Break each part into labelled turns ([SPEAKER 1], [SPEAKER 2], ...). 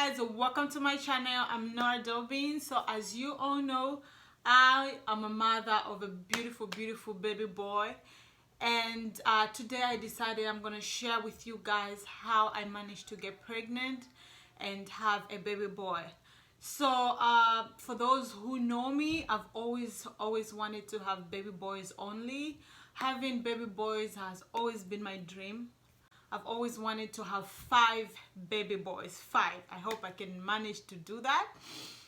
[SPEAKER 1] guys, welcome to my channel. I'm Nora-bodyrockzambia. So as you all know, I am a mother of a beautiful baby boy, and today I decided I'm gonna share with you guys how I managed to get pregnant and have a baby boy. So for those who know me, I've always wanted to have baby boys only. Having baby boys has always been my dream. I've always wanted to have 5 baby boys. 5. I hope I can manage to do that.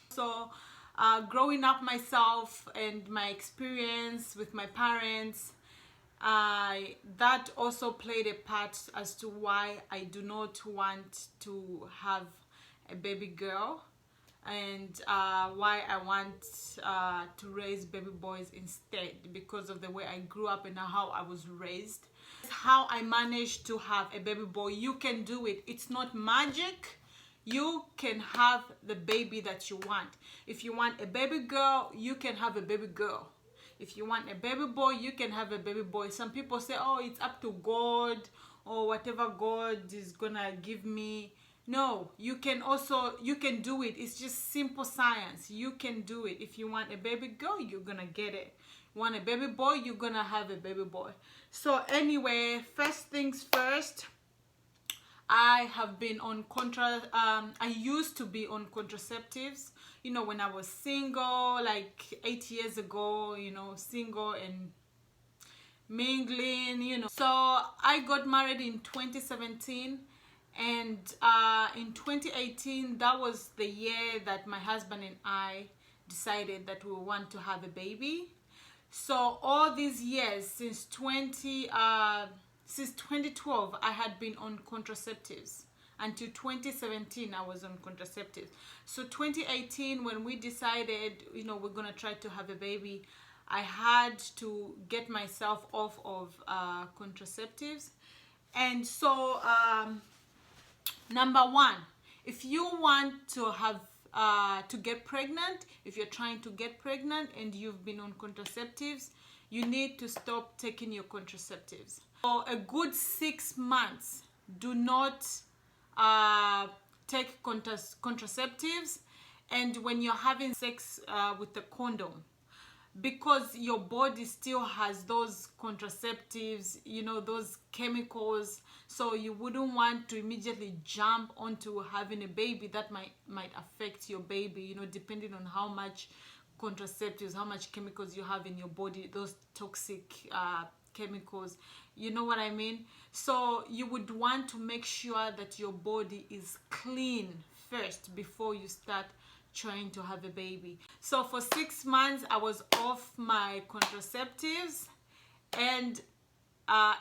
[SPEAKER 1] So growing up myself and my experience with my parents, that also played a part as to why I do not want to have a baby girl, and why I want to raise baby boys instead, because of the way I grew up and how I was raised. How I managed to have a baby boy. You can do it. It's not magic. You can have the baby that you want. If you want a baby girl, you can have a baby girl. If you want a baby boy, you can have a baby boy. Some people say, oh, it's up to God, or whatever God is gonna give me. No, you can do it. It's just simple science. You can do it. If you want a baby girl, you're gonna get it. You want a baby boy, you're gonna have a baby boy. So anyway, first things first, I have been on I used to be on contraceptives, you know, when I was single, like 8 years ago, you know, single and mingling, you know. So I got married in 2017, and in 2018, that was the year that my husband and I decided that we want to have a baby. So all these years, since 2012, I had been on contraceptives. Until 2017, I was on contraceptives. So 2018, when we decided, you know, we're gonna try to have a baby, I had to get myself off of contraceptives. And so number one, if you want to have to get pregnant, if you're trying to get pregnant and you've been on contraceptives, you need to stop taking your contraceptives for a good 6 months. Do not take contraceptives, and when you're having sex with the condom, because your body still has those contraceptives, you know, those chemicals. So you wouldn't want to immediately jump onto having a baby. That might affect your baby, you know, depending on how much contraceptives, how much chemicals you have in your body, those toxic chemicals, you know what I mean. So you would want to make sure that your body is clean first before you start trying to have a baby. So for 6 months I was off my contraceptives, and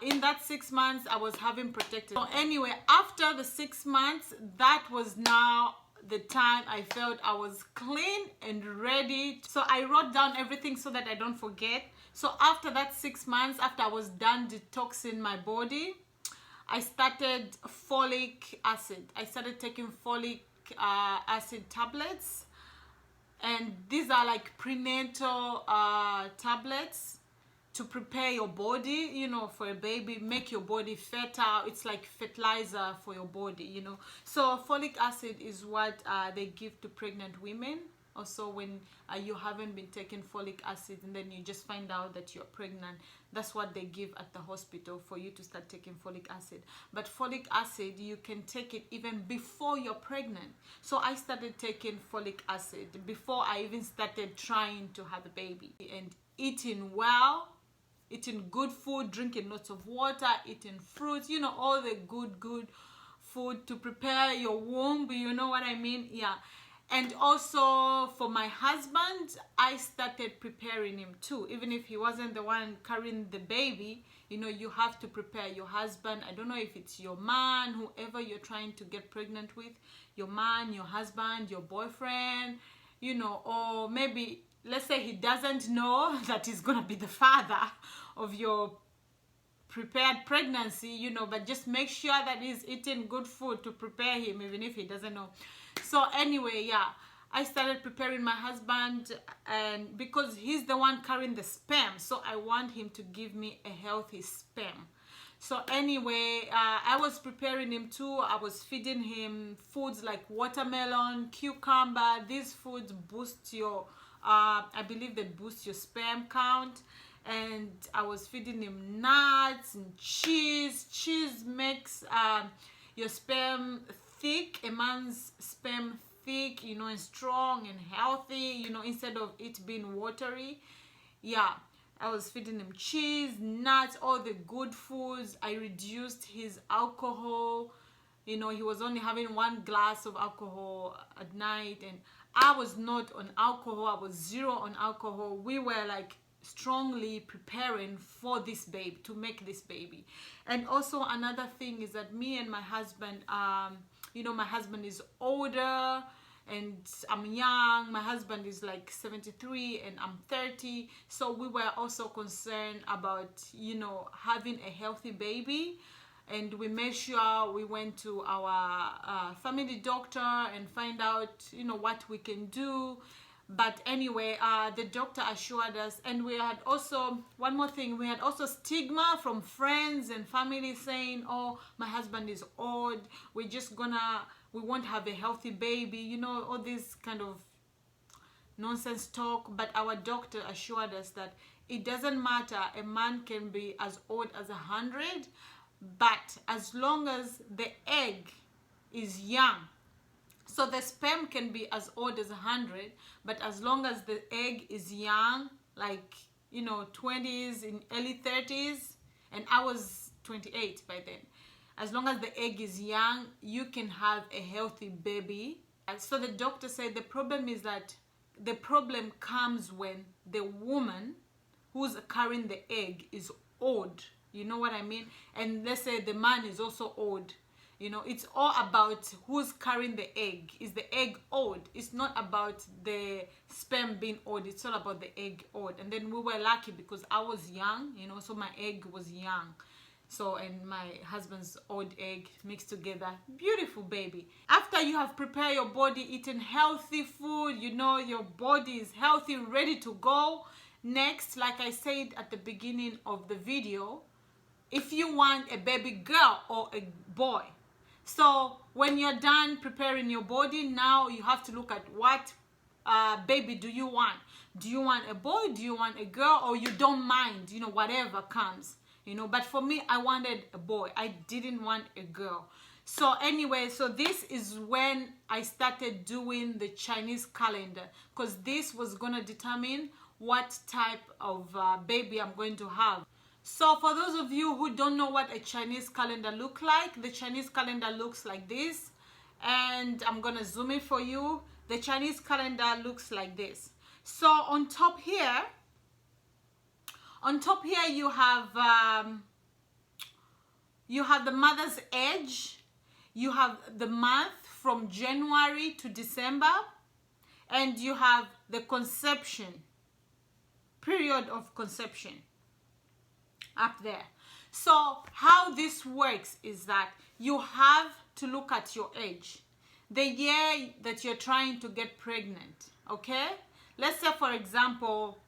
[SPEAKER 1] in that 6 months I was having protected. So anyway, after the 6 months, that was now the time I felt I was clean and ready. So I wrote down everything so that I don't forget. So after that 6 months, after I was done detoxing my body, I started folic acid. I started taking folic acid tablets, and these are like prenatal tablets to prepare your body, you know, for a baby, make your body fertile. It's like fertilizer for your body, you know. So folic acid is what they give to pregnant women. Also, when you haven't been taking folic acid and then you just find out that you're pregnant, that's what they give at the hospital for you to start taking folic acid. But folic acid, you can take it even before you're pregnant. So I started taking folic acid before I even started trying to have a baby. And eating well, eating good food, drinking lots of water, eating fruits, you know, all the good food to prepare your womb, you know what I mean. Yeah. And also for my husband, I started preparing him too. Even if he wasn't the one carrying the baby, you know, you have to prepare your husband. I don't know if it's your man, whoever you're trying to get pregnant with, your man, your husband, your boyfriend, you know, or maybe, let's say he doesn't know that he's gonna be the father of your prepared pregnancy, you know, but just make sure that he's eating good food to prepare him, even if he doesn't know. So anyway, yeah, I started preparing my husband, and because he's the one carrying the sperm, so I want him to give me a healthy sperm. So anyway, I was preparing him too. I was feeding him foods like watermelon, cucumber. These foods boost your, I believe they boost your sperm count. And I was feeding him nuts and cheese. Cheese makes your sperm thick, a man's sperm thick, you know, and strong and healthy, you know, instead of it being watery. Yeah, I was feeding him cheese, nuts, all the good foods. I reduced his alcohol. You know, he was only having 1 glass of alcohol at night, and I was not on alcohol. I was 0 on alcohol. We were like strongly preparing for this baby, to make this baby. And also another thing is that me and my husband, you know, my husband is older and I'm young. My husband is like 73 and I'm 30. So we were also concerned about, you know, having a healthy baby. And we made sure we went to our family doctor and find out, you know, what we can do. But anyway, the doctor assured us, and we had also, one more thing, we had also stigma from friends and family saying, oh, my husband is old, we won't have a healthy baby, you know, all this kind of nonsense talk. But our doctor assured us that it doesn't matter, a man can be as old as 100, but as long as the egg is young. So the sperm can be as old as 100, but as long as the egg is young, like, you know, 20s, in early 30s, and I was 28 by then. As long as the egg is young, you can have a healthy baby. So the doctor said the problem is that the problem comes when the woman who's carrying the egg is old. You know what I mean? And let's say the man is also old. You know, it's all about who's carrying the egg. Is the egg old? It's not about the sperm being old. It's all about the egg old. And then we were lucky because I was young, you know, so my egg was young. So, and my husband's old egg mixed together. Beautiful baby. After you have prepared your body, eaten healthy food, you know, your body is healthy, ready to go. Next, like I said at the beginning of the video, if you want a baby girl or a boy, so when you're done preparing your body, now you have to look at what baby do you want. Do you want a boy? Do you want a girl? Or you don't mind, you know, whatever comes, you know. But for me, I wanted a boy. I didn't want a girl. So anyway, so this is when I started doing the Chinese calendar, because this was going to determine what type of baby I'm going to have. So for those of you who don't know what a Chinese calendar looks like, the Chinese calendar looks like this. And I'm going to zoom in for you. The Chinese calendar looks like this. So on top here you have the mother's age. You have the month from January to December. And you have the conception, period of conception, up there. So how this works is that you have to look at your age, the year that you're trying to get pregnant. Okay, let's say for example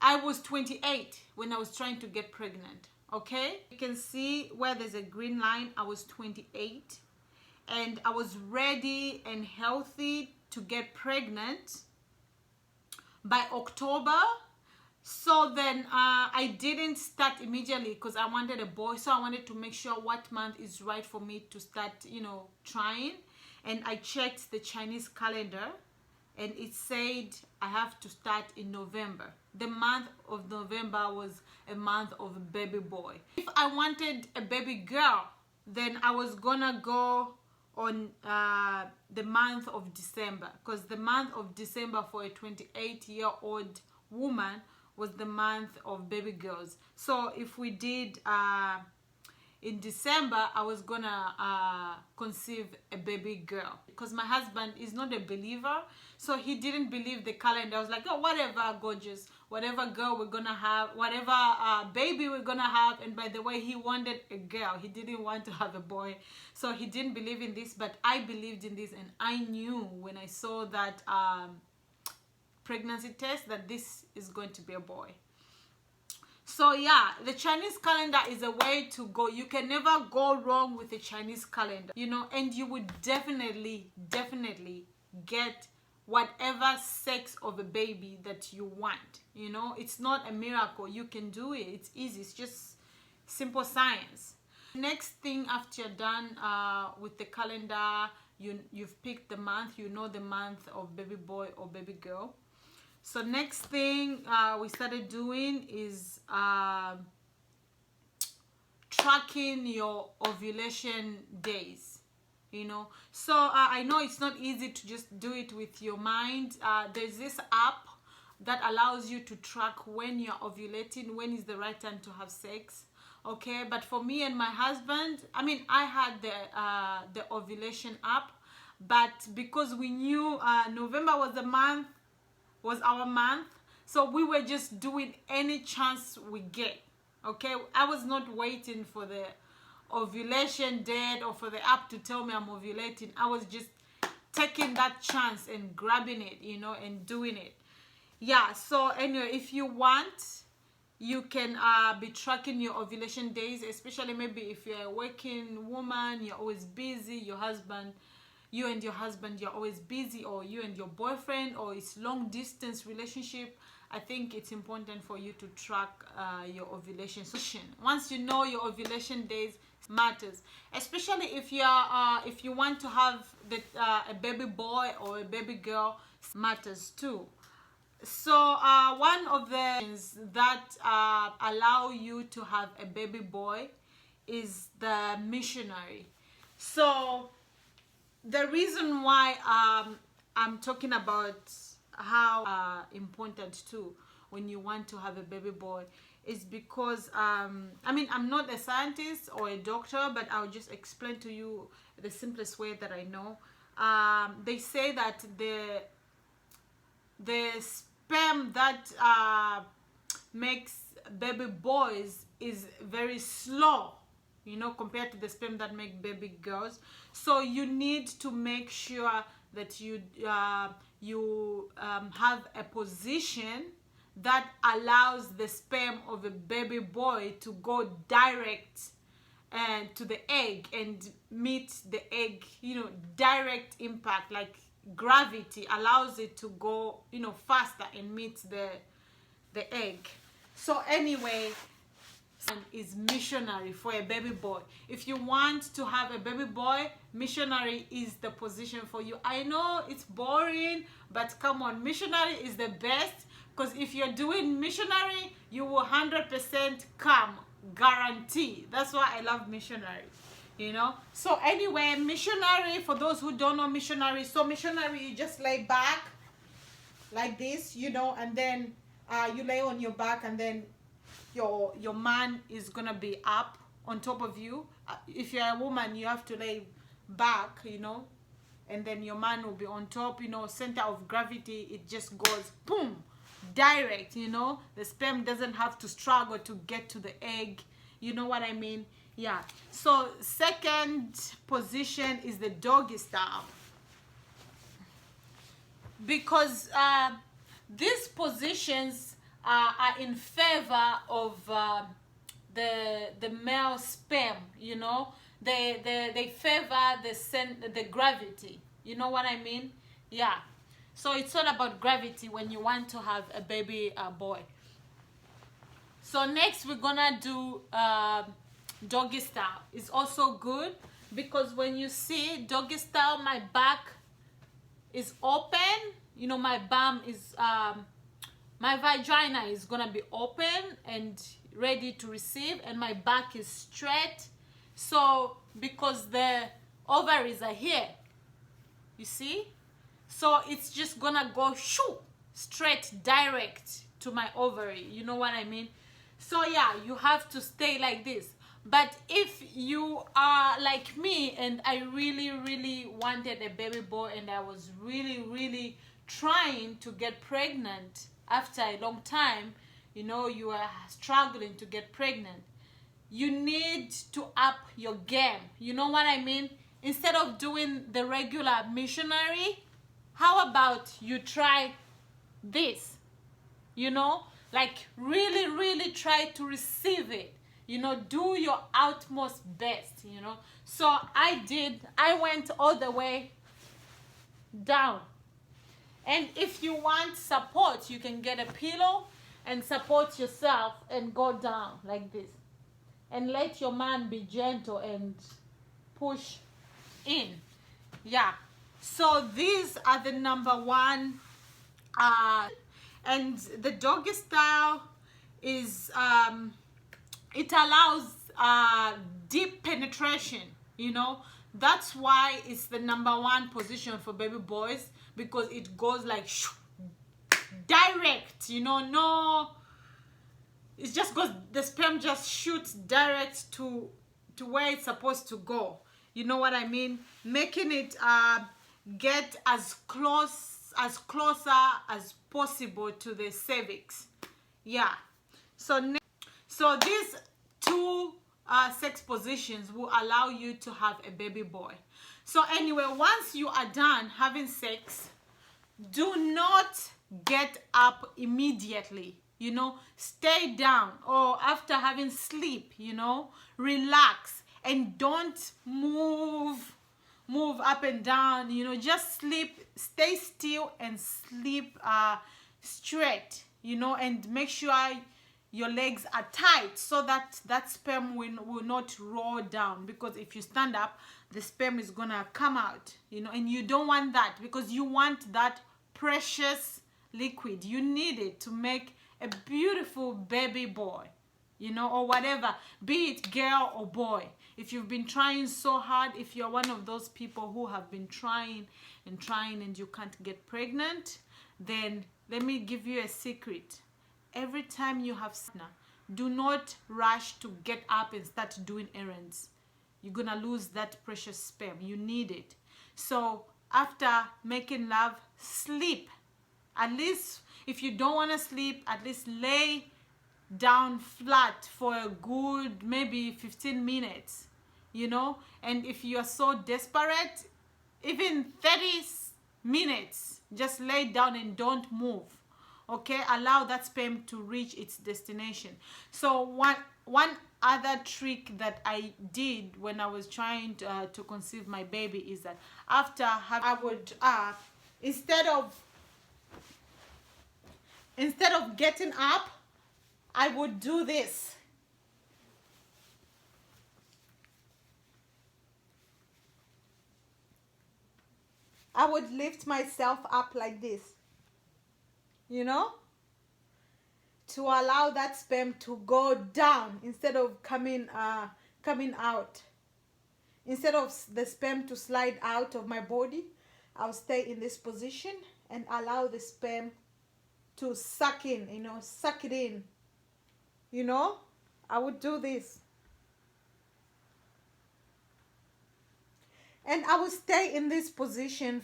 [SPEAKER 1] I was 28 when I was trying to get pregnant. Okay, you can see where there's a green line. I was 28 and I was ready and healthy to get pregnant by October. So then I didn't start immediately because I wanted a boy. So I wanted to make sure what month is right for me to start, you know, trying. And I checked the Chinese calendar and it said I have to start in November. The month of November was a month of a baby boy. If I wanted a baby girl, then I was gonna go on the month of December, because the month of December for a 28-year-old woman was the month of baby girls. So if we did in December, I was gonna conceive a baby girl, because my husband is not a believer, so he didn't believe the calendar. I was like, oh, whatever, gorgeous, whatever girl we're gonna have, whatever baby we're gonna have. And by the way, he wanted a girl, he didn't want to have a boy, so he didn't believe in this. But I believed in this, and I knew when I saw that pregnancy test that this is going to be a boy. So yeah, the Chinese calendar is a way to go. You can never go wrong with the Chinese calendar, you know, and you would definitely get whatever sex of a baby that you want. You know, it's not a miracle. You can do it. It's easy. It's just simple science. Next thing, after you're done with the calendar, you've picked the month. You know the month of baby boy or baby girl. So next thing we started doing is tracking your ovulation days, you know. So I know it's not easy to just do it with your mind. There's this app that allows you to track when you're ovulating, when is the right time to have sex. Okay, but for me and my husband, I mean, I had the ovulation app, but because we knew November was our month, so we were just doing any chance we get. Okay, I was not waiting for the ovulation date or for the app to tell me I'm ovulating. I was just taking that chance and grabbing it, you know, and doing it. Yeah, so anyway, if you want, you can be tracking your ovulation days, especially maybe if you're a working woman, you're always busy, you and your husband, you're always busy, or you and your boyfriend, or it's long distance relationship. I think it's important for you to track your ovulation. Once you know your ovulation days, matters, especially if you want to have a baby boy or a baby girl, matters too. So one of the things that allow you to have a baby boy is the missionary. So the reason why I'm talking about how important too when you want to have a baby boy is because I mean, I'm not a scientist or a doctor, but I'll just explain to you the simplest way that I know. They say that the sperm that makes baby boys is very slow, you know, compared to the sperm that make baby girls. So you need to make sure that you have a position that allows the sperm of a baby boy to go direct to the egg and meet the egg, you know, direct impact, like gravity allows it to go, you know, faster and meet the egg. So anyway, is missionary for a baby boy. If you want to have a baby boy, missionary is the position for you. I know it's boring, but come on, missionary is the best, because if you're doing missionary, you will 100% come, guarantee. That's why I love missionary, you know. So anyway, missionary, for those who don't know missionary, so missionary, you just lay back like this, you know, and then you lay on your back, and then your man is gonna be up on top of you. If you're a woman, you have to lay back, you know, and then your man will be on top, you know, center of gravity. It just goes boom, direct, you know. The sperm doesn't have to struggle to get to the egg, you know what I mean? Yeah. So second position is the doggy style, because these positions are in favor of the male sperm, you know. They favor the gravity, you know what I mean? Yeah. So it's all about gravity when you want to have a baby boy. So next we're gonna do doggy style. It's also good because when you see doggy style, my back is open, you know, my bum is my vagina is gonna be open and ready to receive, and my back is straight. So because the ovaries are here, you see, so it's just gonna go shoo, straight, direct to my ovary, you know what I mean? So yeah, you have to stay like this. But if you are like me and I really wanted a baby boy, and I was really trying to get pregnant after a long time, you know, you are struggling to get pregnant, you need to up your game, you know what I mean? Instead of doing the regular missionary, how about you try this, you know? Like really, really try to receive it. You know, do your utmost best, you know. So I went all the way down. And if you want support, you can get a pillow and support yourself and go down like this. And let your man be gentle and push in. Yeah. So these are the number one. And the doggy style is, it allows deep penetration, you know. That's why it's the number one position for baby boys, because it goes like direct, you know. No, it just goes, the sperm just shoots direct to where it's supposed to go, you know what I mean, making it get as closer as possible to the cervix. Yeah. So these two sex positions will allow you to have a baby boy. So anyway, once you are done having sex, do not get up immediately, you know. Stay down, or after having sleep, you know, relax and don't move up and down, you know. Just sleep, stay still and sleep straight, you know, and make sure your legs are tight so that that sperm will not roll down, because if you stand up, the sperm is gonna come out, you know, and you don't want that, because you want that precious liquid. You need it to make a beautiful baby boy, you know, or whatever, be it girl or boy. If you've been trying so hard, if you're one of those people who have been trying and you can't get pregnant, then let me give you a secret. Every time you have sex, do not rush to get up and start doing errands. You're gonna lose that precious sperm. You need it. So after making love, sleep. At least if you don't want to sleep, at least lay down flat for a good maybe 15 minutes, you know. And if you are so desperate, even 30 minutes, just lay down and don't move. Okay, allow that sperm to reach its destination. So one other trick that I did when I was trying to conceive my baby is that after I would instead of getting up, I would do this. I would lift myself up like this, you know, to allow that sperm to go down instead of coming out. Instead of the sperm to slide out of my body, I'll stay in this position and allow the sperm to suck in, you know, suck it in, you know. I would do this. And I will stay in this position.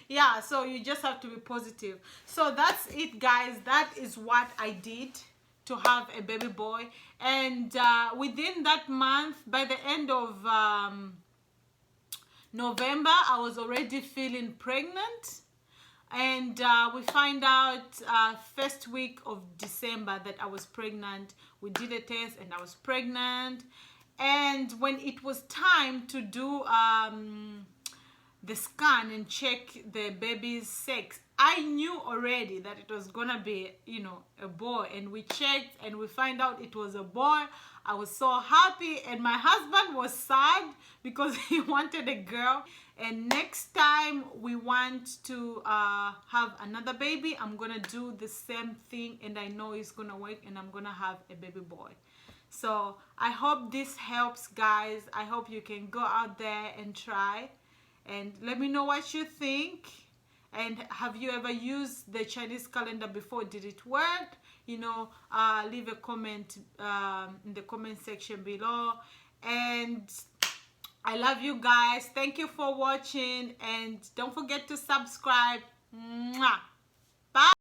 [SPEAKER 1] Yeah, so you just have to be positive. So that's it, guys. That is what I did to have a baby boy. And within that month, by the end of November, I was already feeling pregnant. And we find out first week of December that I was pregnant. We did a test and I was pregnant. And when it was time to do the scan and check the baby's sex, I knew already that it was gonna be, you know, a boy. And we checked and we find out it was a boy. I was so happy, and my husband was sad because he wanted a girl. And next time we want to have another baby, I'm gonna do the same thing, and I know it's gonna work, and I'm gonna have a baby boy. So I hope this helps, guys. I hope you can go out there and try, and let me know what you think. And have you ever used the Chinese calendar before? Did it work? You know, leave a comment in the comment section below. And I love you guys. Thank you for watching, and don't forget to subscribe. Mwah. Bye.